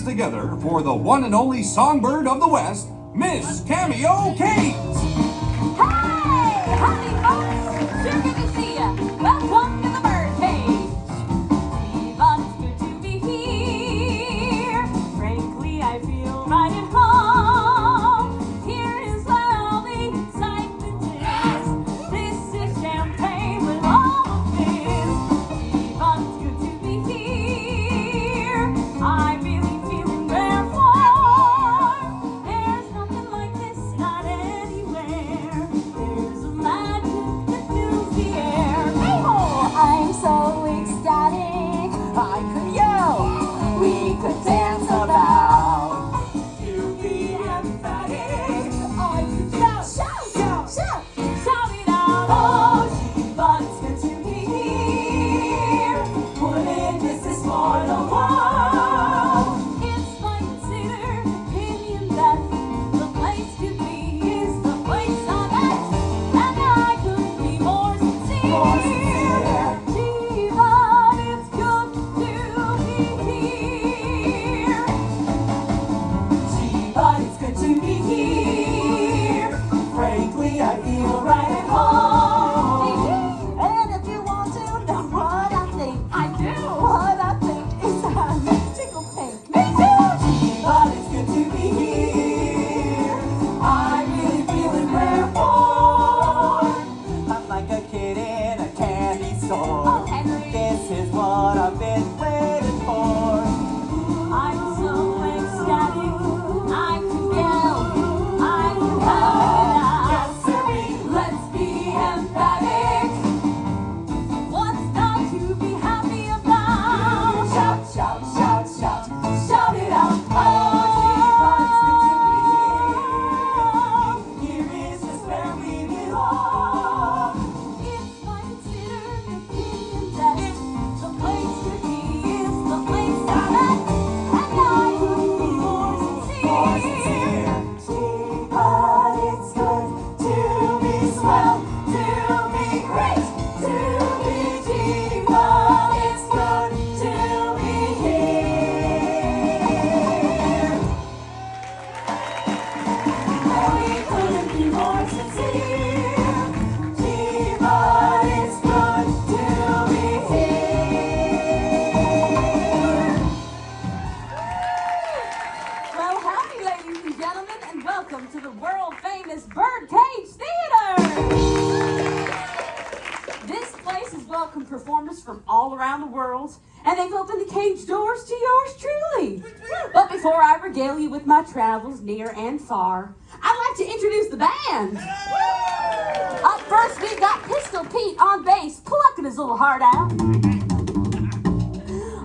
hands together for the one and only songbird of the West, Miss Cameo Kate! Hey! Howdy, folks! Sure good to see ya! Welcome to the birdcage! But it's good to be here. Frankly, I feel right at home. Here is where all the excitement is. This is champagne with all of this. But it's good to be here. I'm really feeling rare form. There's nothing like this, not anywhere. There's a magic that fills the air. Hey-ho! I'm so ecstatic. I could yell. We could dance about. To be emphatic. I could shout, shout, shout, shout, shout it out. Oh, gee, but it's good to be here. Wouldn't miss this for the world. It's my considered opinion that the place to be is the place I'm at, and I couldn't be more sincere. Gee, but it's good to be here. Gee, but it's good to be here. Frankly, I feel right at home. And if you want to know what I think, I do. What I think is I'm tickle pink. Me too. Gee, but it's good to be here. I'm really feeling rare form. I'm like a kid in a candy store. Oh, Henry. This is what I've been waiting for. I'm so ecstatic. I could yell. I could howl. Yes, sirree. Let's be emphatic. What's not to be happy about? Shout, shout, shout, shout, shout it out. Oh, gee, but it's good to be here. Here is just where we belong. It's my considered opinion that the place to be is the place I'm at, and I couldn't be more sincere. Gee, but it's good to be swell, to be great, to be gee, but it's good to be here. And we couldn't be more sincere. Gee, but it's good to be here. Well, howdy, ladies and gentlemen, and welcome to the world-famous Burle-Q Theater! This place has welcomed performers from all around the world, and they've opened the cage doors to yours truly. But before I regale you with my travels near and far, I'd like to introduce the band. Up first, we've got Pistol Pete on bass, plucking his little heart out.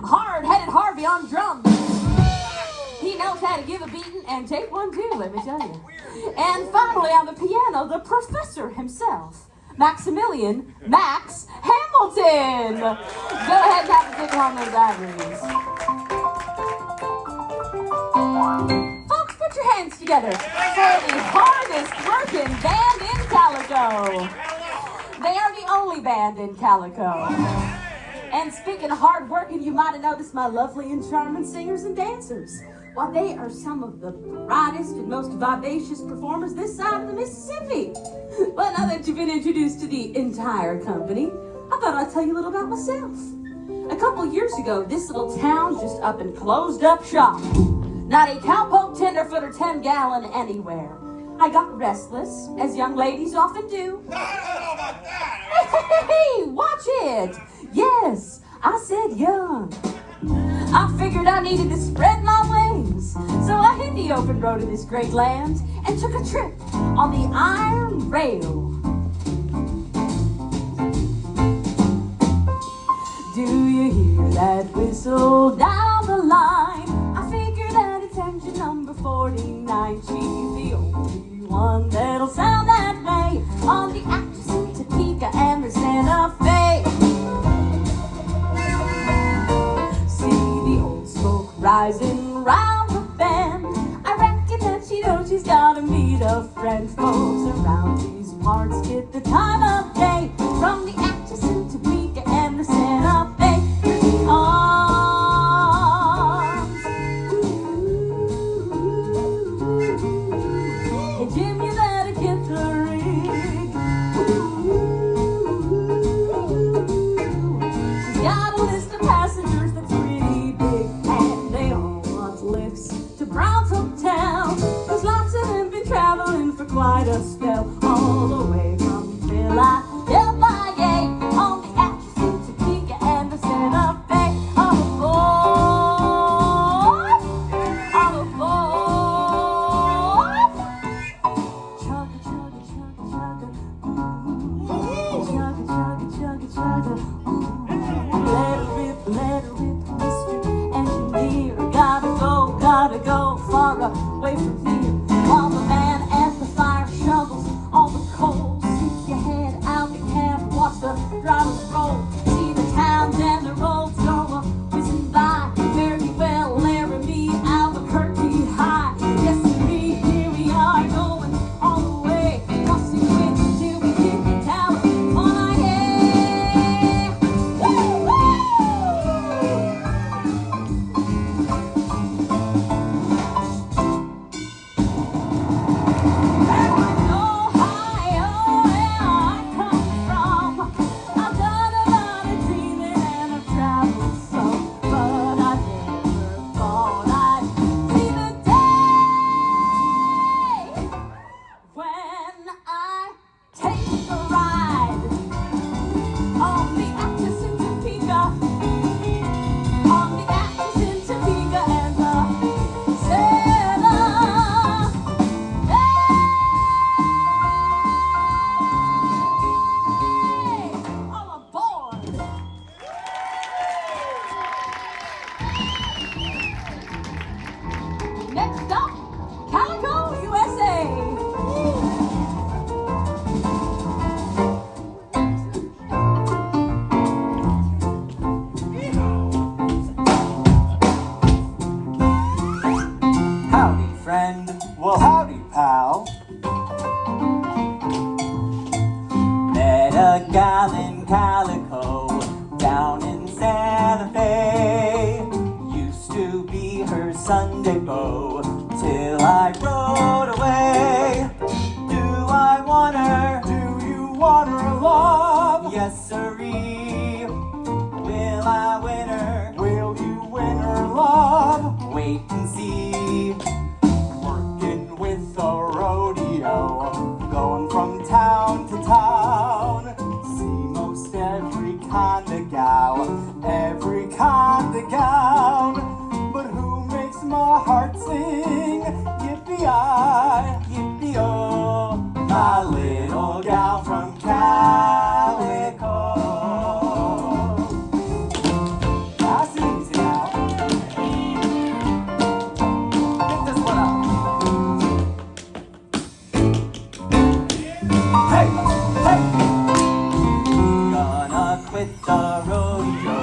Hard-headed Harvey on drums. He knows how to give a beating and take one too, let me tell you. And finally on the piano, the professor himself, Maximilian Max Hamilton. Go ahead and have a good on those ivories. Folks, put your hands together for the hardest working band in Calico. They are the only band in Calico. And speaking of hard working, you might have noticed my lovely and charming singers and dancers. Well, they are some of the brightest and most vivacious performers this side of the Mississippi. Well, now that you've been introduced to the entire company, I thought I'd tell you a little about myself. A couple years ago, this little town just up and closed up shop. Not a cowpoke, tenderfoot, or 10-gallon anywhere. I got restless, as young ladies often do. Hey, watch it! Yes, I said young. I figured I needed to spread my wings, so I hit the open road of this great land and took a trip on the iron rail. Do you hear that whistle down the line? I figured that it's engine number 49. She's the only one that'll sound that way on the Atchison, Topeka, and the Santa Fe. Rising round the bend, I reckon that she knows she's gotta meet a friend. Folks around these parts get the time of day from the Atchison, Topeka, and the Santa Fe. Arms, ooh, a spell all the way from Philadelphia on the actress in Topeka and the Santa Fe. I'm a boy. I'm a boy. Chugga, chugga, chugga, chugga. Chugga, chugga, chugga, chugga. Let her rip, Mr. Engineer. Gotta go far away from here. While the man at the fire shovels all the coals, stick your head out the cab, watch the drivers roll. See the towns and the roads go whizzing by. Very well, Laramie, Albuquerque High. Yes, me, here we are going all the way, crossing winds till we hit the tower on our head. Woo, woo! Next stop, Calico, USA. Howdy, friend. Well, howdy, pal. Met a gal in Calico down in Santa Fe. Used to be her Sunday beau till I rode away. Do I want her? Do you want her love? Yes, sirree. Will I win her? Will you win her love? Wait and see. Working with a rodeo, going from town to town. See most every kind of gal, every kind of gown. But who makes my heart sing? Yippee-I, yippee-oh, my little gal from Calico. That's easy now. Pick this one up. Hey, hey! Gonna quit the rodeo,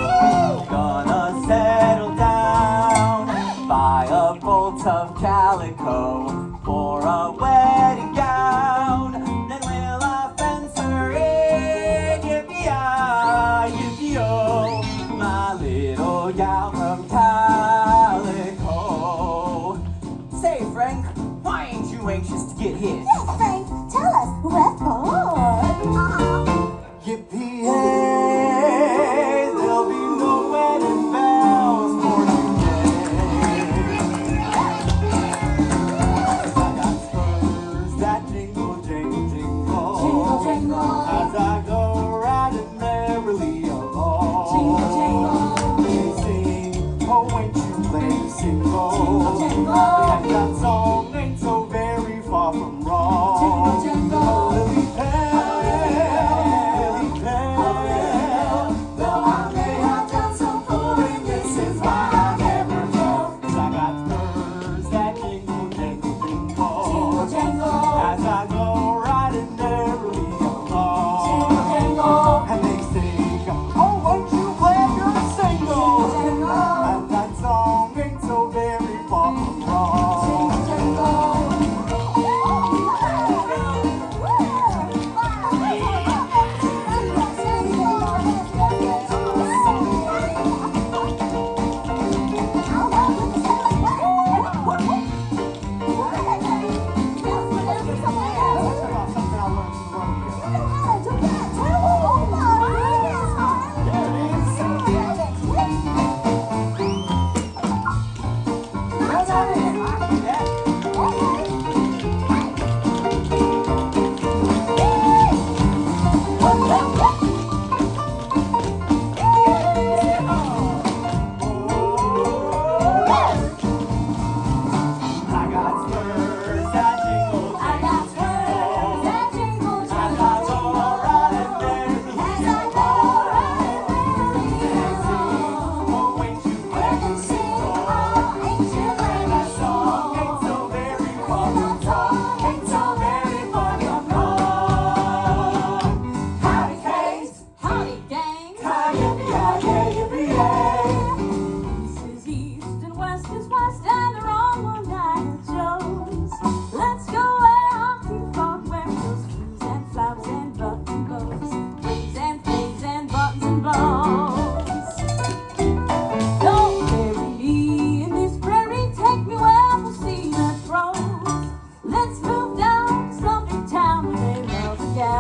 gonna settle down, buy a bolt of calico for a wedding gown. Then will I fence her in? Yippee-I, yippee-oh, my little gal from Calico. Say, Frank, why ain't you anxious to get hit? Yes, Frank, tell us, what for? Yippee-hey, there'll be no wedding bells for today. I got spurs that jingle, jingle, jingle. Jingle, jingle. As I go riding merrily along. Jingle, jingle. They sing, oh, ain't you late to sing, oh. Jingle, jingle. And that song ain't so very far from wrong.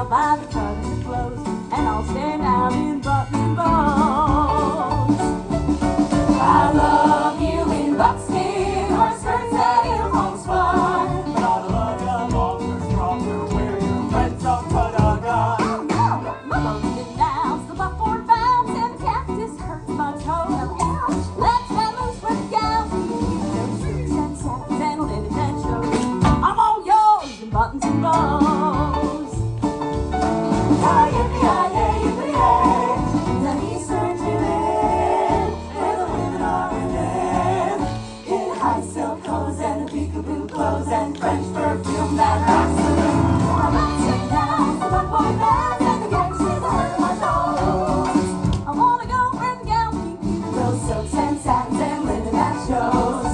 I'll buy the cut and the clothes, and I'll stand out in buttons and bows. I love you in buckskin or skirts that in homespun. But I love you longer, stronger, where your friends don't put a gun. Oh no! My lotion downs, the buckboard bounce, and the cactus hurts my toe. Let's let loose with the gals. Those suits and satins and linen and shows. I'm all yours in buttons and bows. The Eastern Juliet, where the women are women, in high silk hose and peekaboo clothes and French perfume that rocks the room. I'm dancing down the buckboy bands and the gangsters hurt my toes. I wanna go where the gals keep you. Those silks and satins and linen that shows.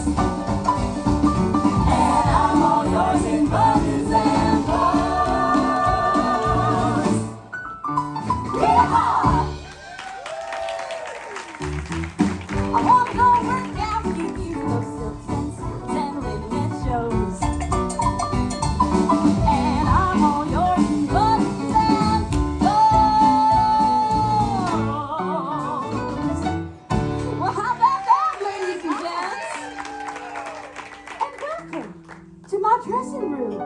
And I'm all yours in buttons and bows. Yeehaw! I wanna go where the gals keep you. Those silks and satins and linen and shows. And I'm all yours in buttons and bows. Well, how about that, ladies and gents? And welcome to my dressing room.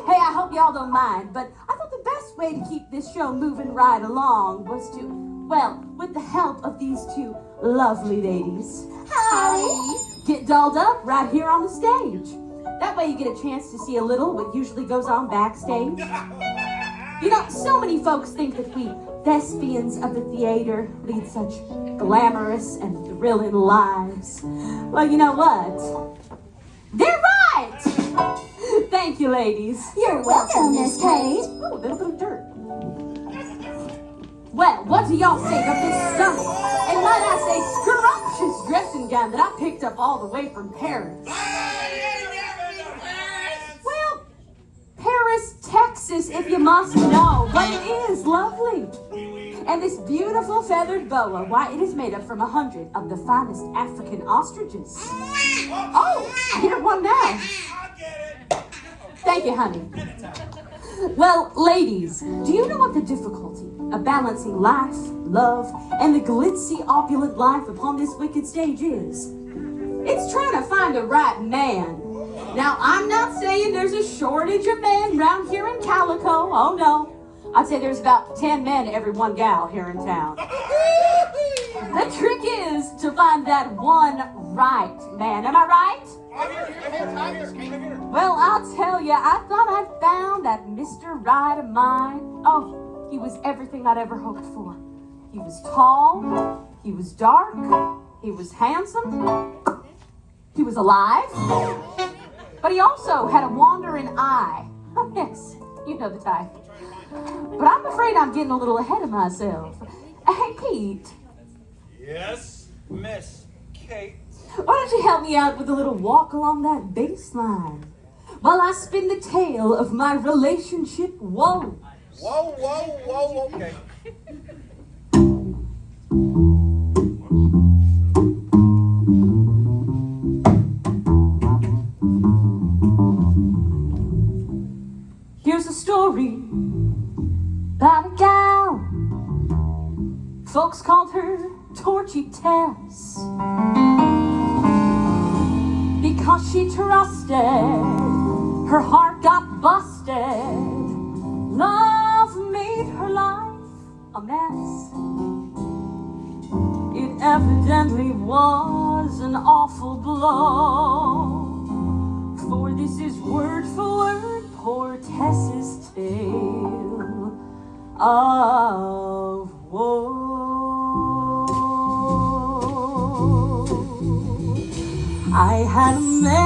Hey, I hope y'all don't mind, but I thought the best way to keep this show moving right along was to, well, with the help of these two lovely ladies. Howdy. Get dolled up right here on the stage. That way you get a chance to see a little what usually goes on backstage. You know, so many folks think that we thespians of the theater lead such glamorous and thrilling lives. Well, you know what? They're right! Thank you, ladies. You're welcome, Miss Kate. Oh, a little bit of dirt. Well, what do y'all think of this stunning and might I say scrumptious dressing gown that I picked up all the way from Paris? Well, Paris, Texas, if you must know, but it is lovely. And this beautiful feathered boa, why, it is made up from 100 of the finest African ostriches. Oh, I hear one now. Thank you, honey. Well, ladies, do you know what the difficulty of balancing life, love, and the glitzy, opulent life upon this wicked stage is? It's trying to find the right man. Now, I'm not saying there's a shortage of men round here in Calico. Oh, no. I'd say there's about 10 men to every one gal here in town. The trick is to find that one right man. Am I right? Well, I'll tell you, I thought I'd found that Mr. Right of mine. Oh, he was everything I'd ever hoped for. He was tall, he was dark, he was handsome, he was alive, but he also had a wandering eye. Oh, yes, you know the type. But I'm afraid I'm getting a little ahead of myself. Hey, Pete. Yes, Miss Kate. Why don't you help me out with a little walk along that bass line while I spin the tale of my relationship woes? Whoa, okay. Here's a story about a gal. Folks called her Torchy Tess because she trusted, her heart got busted. Love made her life a mess. It evidently was an awful blow, for this is word for word poor Tess's tale of woe. I had a man,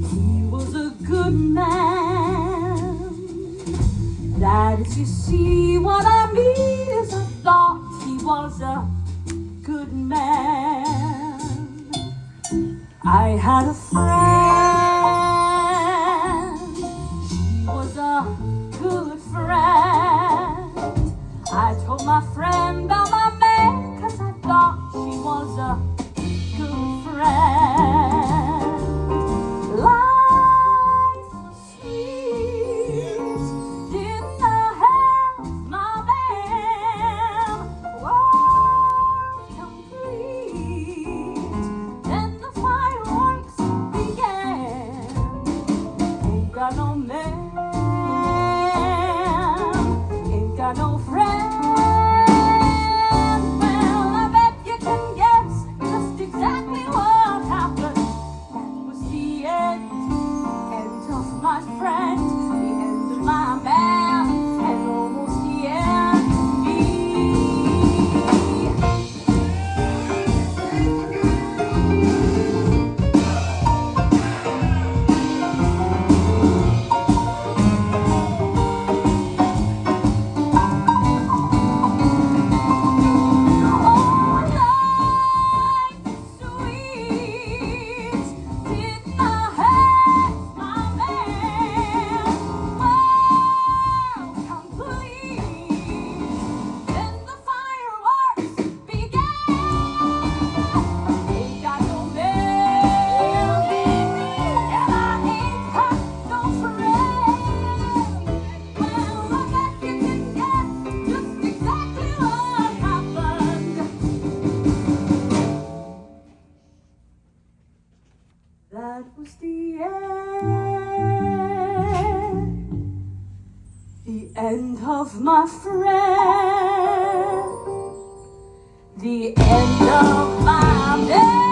he was a good man. That is, you see, what I mean is I thought he was a good man. I had a friend, she was a good friend. I told my friend about my man, 'cause I thought she was a good friend. Life was sweet That was the end. The end of my friend. The end of my band.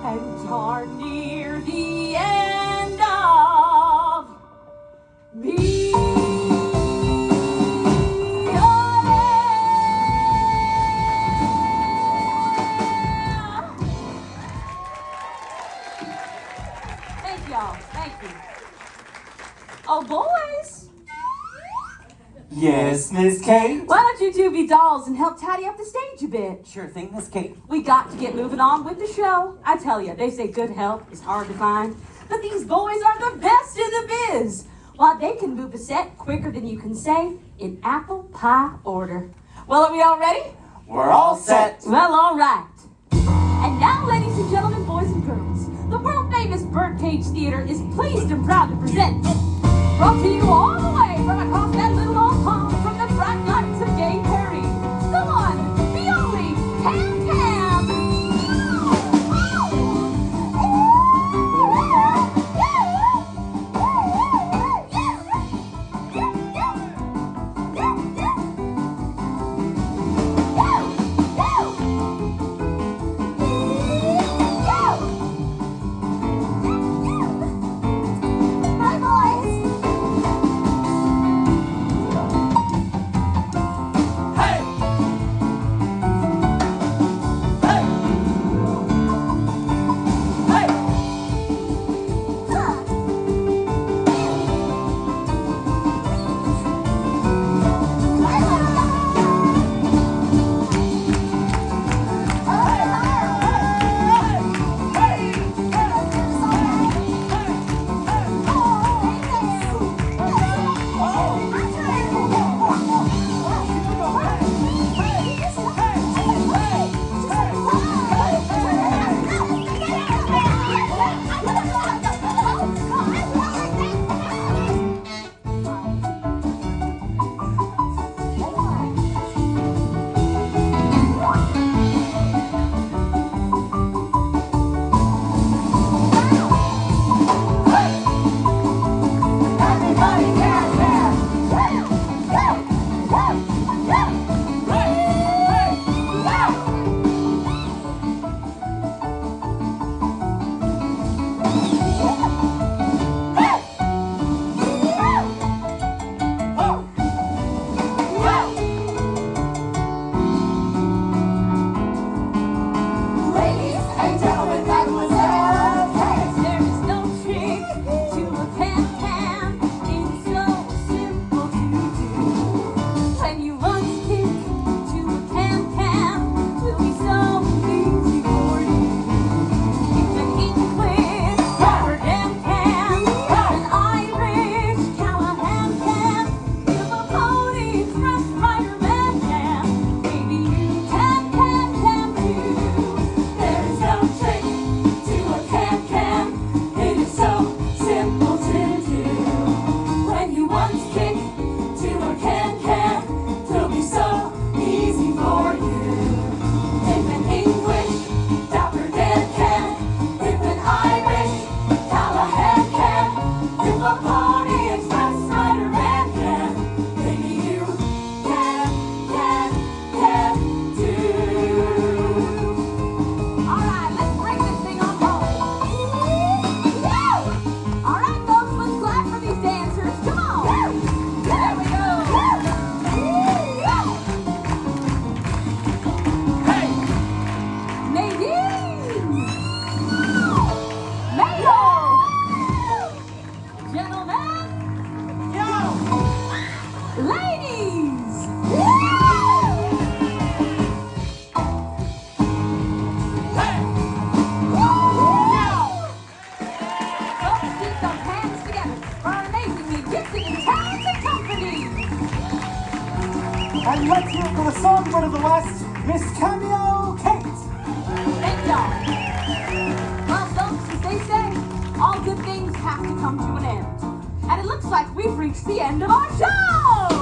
And darn near the end of me. Thank y'all. Thank you. Oh, boys. Yes, Miss Kate? Why don't you two be dolls and help tidy up the stage a bit? Sure thing, Miss Kate. We got to get moving on with the show. I tell you, they say good help is hard to find, but these boys are the best in the biz. Why, they can move a set quicker than you can say in apple pie order. Well, are we all ready? We're all set. Well, all right. And now, ladies and gentlemen, boys and girls, the world-famous Burle-Q Theater is pleased and proud to present, brought to you all the way from across that little old pond from the bright lights of gay Paris, the one, the only, Cam Cam. Bye, boys. And let's hear it for the songbird of the West, Miss Cameo Kate. Thank y'all. Well, folks, as they say, all good things have to come to an end. And it looks like we've reached the end of our show!